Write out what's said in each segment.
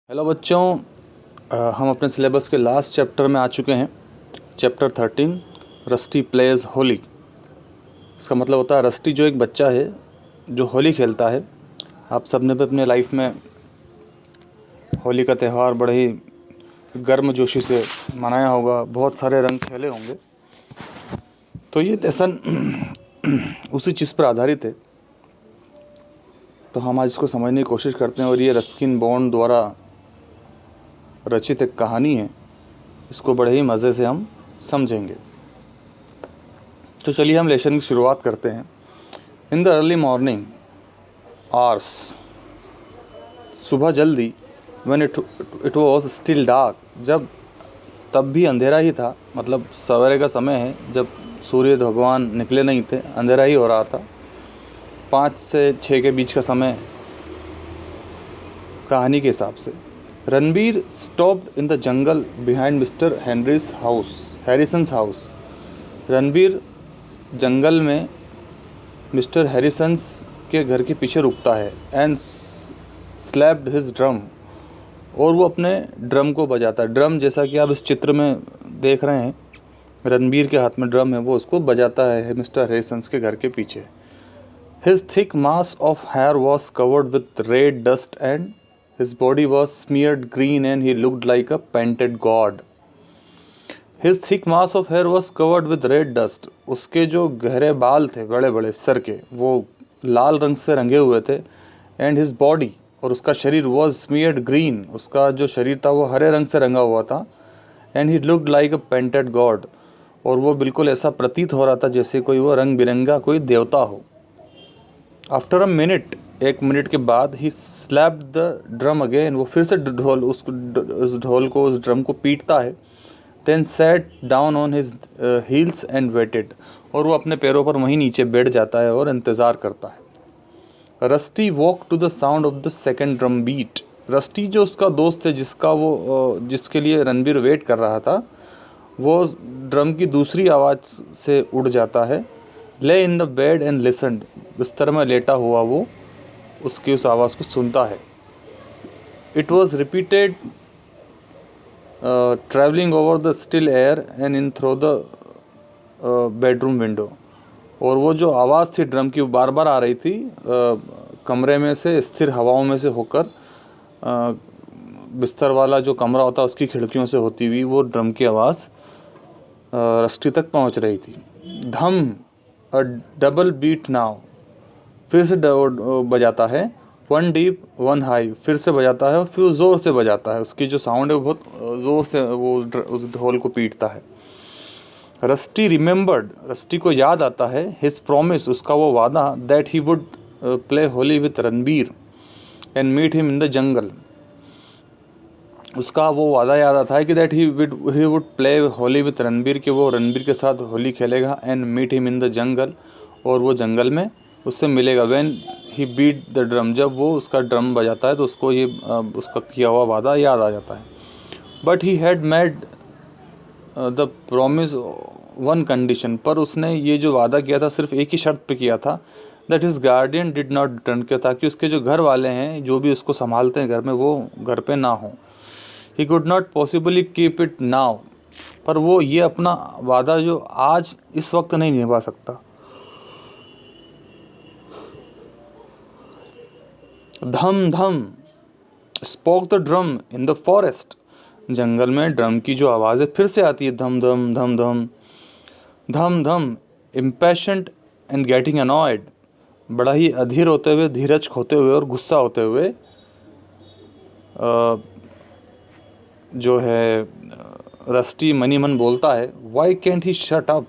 Hello बच्चों, हम अपने सिलेबस के लास्ट चैप्टर में आ चुके हैं। Chapter 13 Rusty plays Holi. इसका मतलब होता है रस्टी जो एक बच्चा है जो होली खेलता है। आप सबने भी अपने लाइफ में होली का त्यौहार बड़े ही गर्मजोशी से मनाया होगा, बहुत सारे रंग खेले होंगे। तो ये लेसन उसी चीज़ पर आधारित है। तो हम आज इसको समझने की कोशिश करते हैं और ये रस्किन बॉन्ड द्वारा रचित एक कहानी है। इसको बड़े ही मज़े से हम समझेंगे। तो चलिए हम लेसन की शुरुआत करते हैं। In the early morning hours, सुबह जल्दी, when it was still dark, जब तब भी अंधेरा ही था, मतलब सवेरे का समय है, जब सूर्य भगवान निकले नहीं थे, अंधेरा ही हो रहा था। 5 से 6 के बीच का समय कहानी के हिसाब से। Ranbir stopped in the jungle behind mister Harrison's house. Ranbir जंगल में मिस्टर हैरिसन्स के घर के पीछे रुकता है। एंड स्लैप्ड हिज ड्रम, और वो अपने ड्रम को बजाता है। ड्रम जैसा कि आप इस चित्र में देख रहे हैं, रणबीर के हाथ में ड्रम है, वो उसको बजाता है मिस्टर हैरिसन्स के घर के पीछे। His thick mass of hair was covered with red dust and his body was smeared green and he looked like a painted god. His thick mass of hair was covered with red dust, उसके जो गहरे बाल थे बड़े बड़े sir के, वो लाल रंग से रंगे हुए थे। एंड हिज बॉडी, और उसका शरीर, वॉज स्मीयर्ड ग्रीन, उसका जो शरीर था वो हरे रंग से रंगा हुआ था। And he looked like a painted God, और वो बिल्कुल ऐसा प्रतीत हो रहा था जैसे कोई वो रंग बिरंगा कोई देवता हो। आफ्टर अ मिनट, 1 मिनट के बाद, ही स्लैप्ड द ड्रम अगेन, वो फिर से उस ढोल को, उस ड्रम को पीटता है। Then sat down on his heels and waited, और वो अपने पैरों पर वहीं नीचे बैठ जाता है और इंतज़ार करता है। Rusty walk to the sound of the second drum beat. Rusty जो उसका दोस्त है, जिसके लिए रणबीर वेट कर रहा था, वो ड्रम की दूसरी आवाज़ से उड़ जाता है। ले in the bed and listened, बिस्तर में लेटा हुआ वो उसकी उस आवाज़ को सुनता है। It was repeated travelling over the still air and in through the bedroom window, और वो जो आवाज़ थी ड्रम की, वो बार बार आ रही थी कमरे में से, स्थिर हवाओं में से होकर, बिस्तर वाला जो कमरा होता है उसकी खिड़कियों से होती हुई वो ड्रम की आवाज़ रस्टी तक पहुंच रही थी। धम, अ डबल बीट नाउ, फिर से बजाता है। 1 डीप 1 हाई, फिर से बजाता है और फिर ज़ोर से बजाता है। उसकी जो साउंड है वो बहुत ज़ोर से वो उस ढोल को पीटता है। रस्टी रिमेंबर्ड, रस्टी को याद आता है, हिज प्रॉमिस, उसका वो वादा, that he would play Holi with Ranbir and meet him in the jungle. उसका वो वादा याद आता है कि that he would play Holi with Ranbir, कि वो रणबीर के साथ होली खेलेगा। And meet him in the jungle, और वो जंगल में उससे मिलेगा। When he beat the drum, जब वो उसका ड्रम बजाता है तो उसको ये उसका किया हुआ वादा याद आ जाता है। But he had made the promise one condition, पर उसने ये जो वादा किया था सिर्फ एक ही शर्त पे किया था, that his guardian did not return, किया ताकि उसके जो घर वाले हैं, जो भी उसको संभालते हैं घर में, वो घर पे ना हो। He could not possibly keep it now, पर वो ये अपना वादा जो आज इस वक्त नहीं निभा सकता। धम धम spoke the drum in the forest, जंगल में ड्रम की जो आवाज़ है फिर से आती है, धम धम धम धम धम धम। इम्पैशेंट एंड गेटिंग अनॉयड, बड़ा ही अधीर होते हुए, धीरज खोते हुए और गुस्सा होते हुए जो है रस्टी मनी मन बोलता है, why can't he shut up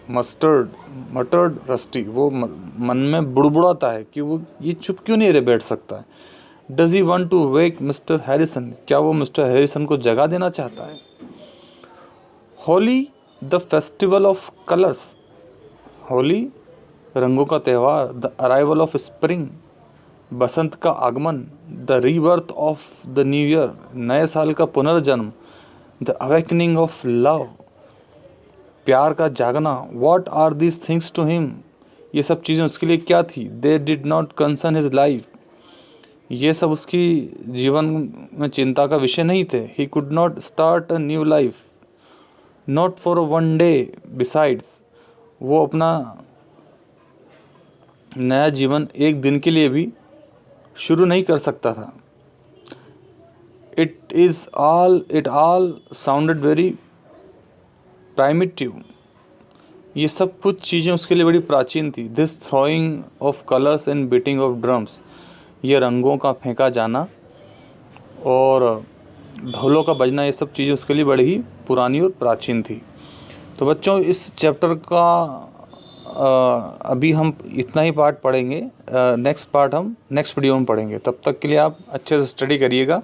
मटर्ड rusty, वो मन में बुड़बुड़ाता है कि वो ये चुप क्यों नहीं रह बैठ सकता है। Does he want to wake Mister Harrison, क्या वो मिस्टर हैरिसन को जगा देना चाहता है। Holi the festival of colours, Holi रंगों का त्यौहार। द अराइवल ऑफ स्प्रिंग, बसंत का आगमन। The rebirth of the new year, नए साल का पुनर्जन्म। द अवेकनिंग ऑफ लव, प्यार का जागना। What are these things to him, ये सब चीज़ें उसके लिए क्या थी। They did not concern his life, ये सब उसकी जीवन में चिंता का विषय नहीं थे। He could not start a new life not for one day. Besides, वो अपना नया जीवन एक दिन के लिए भी शुरू नहीं कर सकता था। It all sounded very primitive. ये सब कुछ चीज़ें उसके लिए बड़ी प्राचीन थी। This throwing of colours and beating of drums, ये रंगों का फेंका जाना और ढोलों का बजना, ये सब चीज़ें उसके लिए बड़ी ही पुरानी और प्राचीन थी। तो बच्चों, इस चैप्टर का अभी हम इतना ही पार्ट पढ़ेंगे। नेक्स्ट पार्ट हम नेक्स्ट वीडियो में पढ़ेंगे। तब तक के लिए आप अच्छे से स्टडी करिएगा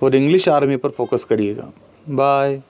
और इंग्लिश आर्मी पर फोकस करिएगा। बाय।